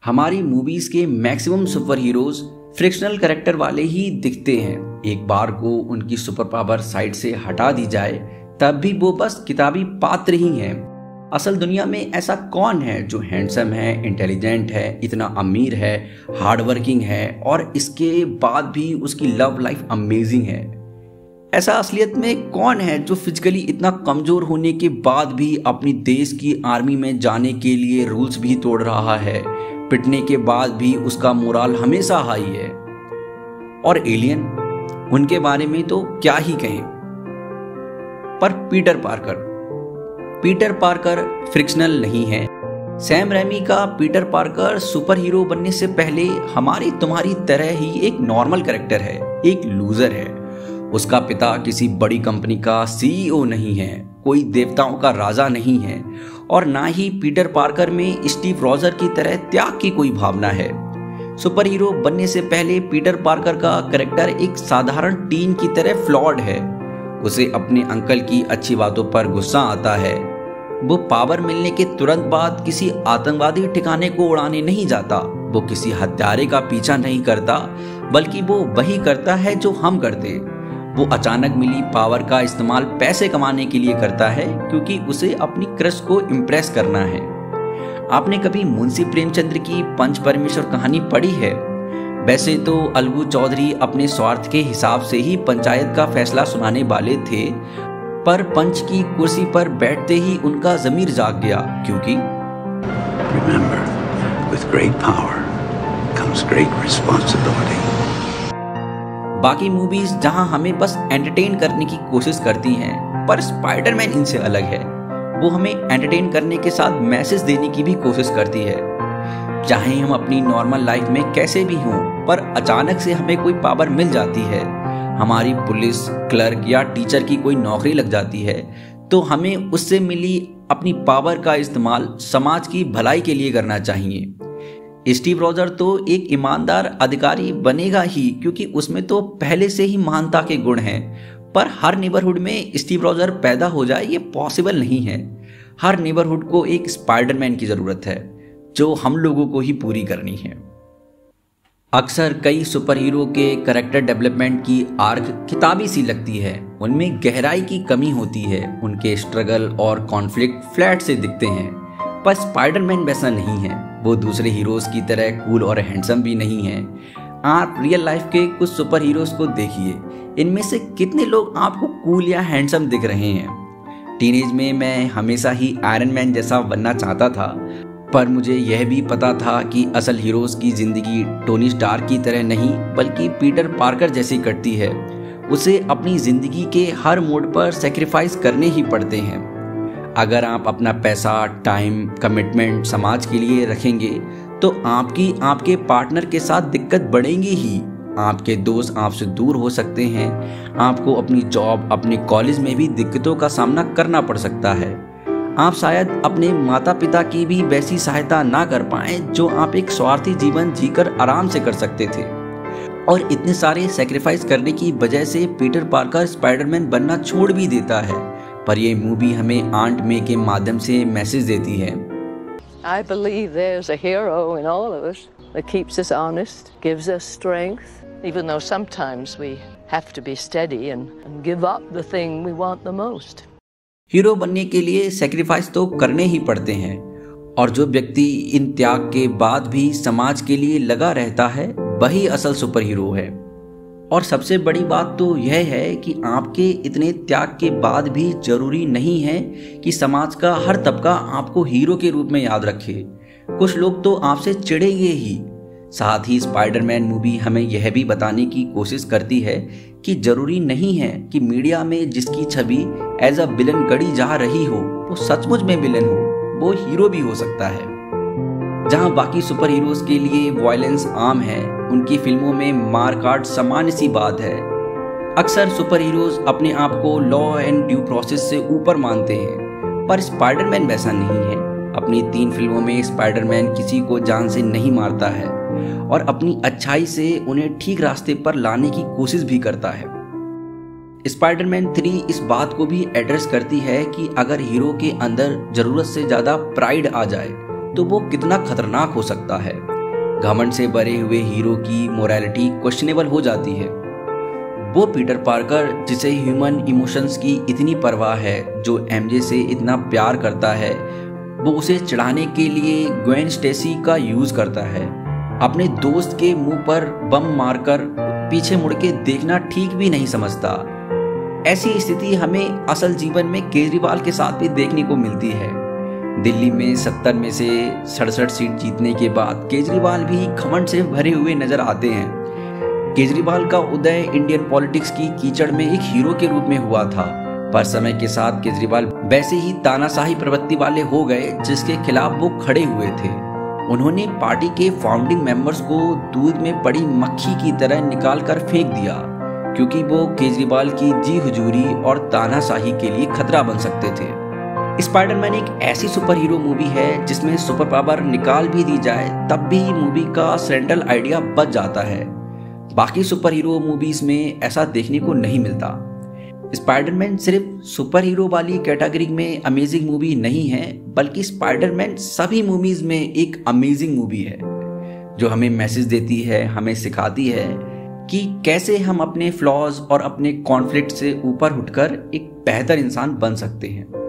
हमारी मूवीज के maximum super heroes frictional character वाले ही दिखते हैं। एक बार को उनकी सुपर पावर साइड से हटा दी जाए तब भी वो बस किताबी पात्र ही हैं। असल दुनिया में ऐसा कौन है जो हैंडसम है, इंटेलिजेंट है, इतना अमीर है, हार्डवर्किंग है और इसके बाद भी उसकी लव लाइफ अमेजिंग है। ऐसा असलियत में कौन है जो फिजिकली इतना कमजोर होने के बाद भी अपनी देश की आर्मी में जाने के लिए रूल्स भी तोड़ रहा है, पिटने के बाद भी उसका मोराल हमेशा हाई है। और एलियन, उनके बारे में तो क्या ही कहें। पर पीटर पार्कर फ्रिक्शनल नहीं है। सैम रेमी का पीटर पार्कर सुपर हीरो बनने से पहले हमारी तुम्हारी तरह ही एक नॉर्मल कैरेक्टर है, एक लूजर है। उसका पिता किसी बड़ी कंपनी का सीईओ नहीं है, कोई देवताओं का राजा नहीं है और ना ही पीटर पार्कर में स्टीव रॉजर की तरह त्याग की कोई भावना है। सुपर हीरो बनने से पहले पीटर पार्कर का कैरेक्टर एक साधारण टीन की तरह फ्लॉड है। उसे अपने अंकल की अच्छी बातों पर गुस्सा आता है। वो पावर मिलने के तुरंत बाद किसी आतंकवादी ठिकाने को उड़ाने नहीं जाता। वो किसी हत्यारे का पीछा नहीं करता, बल्कि वो वही करता है जो हम करते। वो अचानक मिली पावर का इस्तेमाल पैसे कमाने के लिए करता है, क्योंकि उसे अपनी क्रश को इम्प्रेस करना है। आपने कभी मुंशी प्रेमचंद्र की पंच परमेश्वर कहानी पढ़ी है? वैसे तो अलगू चौधरी अपने स्वार्थ के हिसाब से ही पंचायत का फैसला सुनाने वाले थे, पर पंच की कुर्सी पर बैठते ही उनका ज़मीर जाग गया, क्योंकि Remember, with great power comes great responsibility. बाकी मूवीज जहां हमें बस एंटरटेन करने की कोशिश करती हैं, पर स्पाइडरमैन इनसे अलग है। वो हमें एंटरटेन करने के साथ मैसेज देने की भी कोशिश करती है। चाहे हम अपनी नॉर्मल लाइफ में कैसे भी हों, पर अचानक से हमें कोई पावर मिल जाती है, हमारी पुलिस, क्लर्क या टीचर की कोई नौकरी लग जाती है, तो हमें उससे मिली अपनी पावर का इस्तेमाल समाज की भलाई के लिए करना चाहिए। स्टीव रॉजर तो एक ईमानदार अधिकारी बनेगा ही, क्योंकि उसमें तो पहले से ही महानता के गुण हैं। पर हर नेबरहुड में स्टीव रॉजर पैदा हो जाए ये पॉसिबल नहीं है। हर नेबरहुड को एक स्पाइडरमैन की ज़रूरत है, जो हम लोगों को ही पूरी करनी है। अक्सर कई सुपर हीरो के कैरेक्टर डेवलपमेंट की आर्क किताबी सी लगती है। उनमें गहराई की कमी होती है, उनके स्ट्रगल और कॉन्फ्लिक्ट फ्लैट से दिखते हैं। पर स्पाइडरमैन वैसा नहीं है। वो दूसरे हीरोज की तरह कूल और हैंडसम भी नहीं है। आप रियल लाइफ के कुछ सुपर हीरोज को देखिए, इनमें से कितने लोग आपको कूल या हैंडसम दिख रहे हैं। टीनेज में मैं हमेशा ही आयरन मैन जैसा बनना चाहता था, पर मुझे यह भी पता था कि असल हीरोज की जिंदगी टोनी स्टार्क की तरह नहीं, बल्कि पीटर पार्कर जैसी कटती है। उसे अपनी जिंदगी के हर मोड़ पर सेक्रीफाइस करने ही पड़ते हैं। अगर आप अपना पैसा, टाइम, कमिटमेंट समाज के लिए रखेंगे, तो आपके पार्टनर के साथ दिक्कत बढ़ेंगी ही। आपके दोस्त आपसे दूर हो सकते हैं। आपको अपनी जॉब, अपने कॉलेज में भी दिक्कतों का सामना करना पड़ सकता है। आप शायद अपने माता पिता की भी वैसी सहायता ना कर पाएं जो आप एक स्वार्थी जीवन जीकर आराम से कर सकते थे। और इतने सारे सेक्रीफाइस करने की वजह से पीटर पार्कर स्पाइडरमैन बनना छोड़ भी देता है। पर ये मूवी हमें आंट मे के माध्यम से मैसेज देती है। I believe there's a hero in all of us that keeps us honest, gives us strength, even though sometimes we have to be steady and give up the thing we want the most. Hero बनने के लिए sacrifice तो करने ही पड़ते हैं, और जो व्यक्ति इन त्याग के बाद भी समाज के लिए लगा रहता है, वही असल सुपर हीरो है। और सबसे बड़ी बात तो यह है कि आपके इतने त्याग के बाद भी जरूरी नहीं है कि समाज का हर तबका आपको हीरो के रूप में याद रखे। कुछ लोग तो आपसे चिढ़ेंगे ही। साथ ही स्पाइडरमैन मूवी हमें यह भी बताने की कोशिश करती है कि जरूरी नहीं है कि मीडिया में जिसकी छवि एज अ विलन गढ़ी जा रही हो, वो सचमुच में विलन हो। वो हीरो भी हो सकता है। जहां बाकी सुपर हीरोज के लिए वायलेंस आम है, उनकी फिल्मों में मारकाट सामान्य सी बात है। अक्सर सुपर हीरोज अपने आप को लॉ एंड ड्यू प्रोसेस से ऊपर मानते हैं, पर स्पाइडरमैन वैसा नहीं है। अपनी 3 फिल्मों में स्पाइडरमैन किसी को जान से नहीं मारता है और अपनी अच्छाई से उन्हें ठीक रास्ते पर लाने की कोशिश भी करता है। स्पाइडरमैन 3 इस बात को भी एड्रेस करती है कि अगर हीरो के अंदर जरूरत से ज्यादा प्राइड आ जाए तो वो कितना खतरनाक हो सकता है। घमंड से भरे हुए हीरो की मोरालिटी क्वेश्चनेबल हो जाती है। वो पीटर पार्कर जिसे ह्यूमन इमोशंस की इतनी परवाह है, जो एमजे से इतना प्यार करता है, वो उसे चिढ़ाने के लिए ग्वेन स्टेसी का यूज करता है। अपने दोस्त के मुंह पर बम मारकर पीछे मुड़ के देखना ठीक भी नहीं समझता। ऐसी स्थिति हमें असल जीवन में केजरीवाल के साथ भी देखने को मिलती है। दिल्ली में 70 में से 67 सीट जीतने के बाद केजरीवाल भी घमंड से भरे हुए नजर आते हैं। केजरीवाल का उदय इंडियन पॉलिटिक्स की कीचड़ में एक हीरो के रूप में हुआ था, पर समय के साथ केजरीवाल वैसे ही तानाशाही प्रवृत्ति वाले हो गए जिसके खिलाफ वो खड़े हुए थे। उन्होंने पार्टी के फाउंडिंग मेंबर्स को दूध में पड़ी मक्खी की तरह निकाल कर फेंक दिया, क्योंकि वो केजरीवाल की जी हुजूरी और तानाशाही के लिए खतरा बन सकते थे। स्पाइडरमैन एक ऐसी सुपर हीरो मूवी है जिसमें सुपर पावर निकाल भी दी जाए तब भी मूवी का सेंट्रल आइडिया बच जाता है। बाकी सुपर हीरो मूवीज में ऐसा देखने को नहीं मिलता। स्पाइडरमैन सिर्फ सुपर हीरो वाली कैटेगरी में अमेजिंग मूवी नहीं है, बल्कि स्पाइडरमैन सभी मूवीज में एक अमेजिंग मूवी है, जो हमें मैसेज देती है, हमें सिखाती है कि कैसे हम अपने फ्लॉज और अपने कॉन्फ्लिक्ट से ऊपर उठकर एक बेहतर इंसान बन सकते हैं।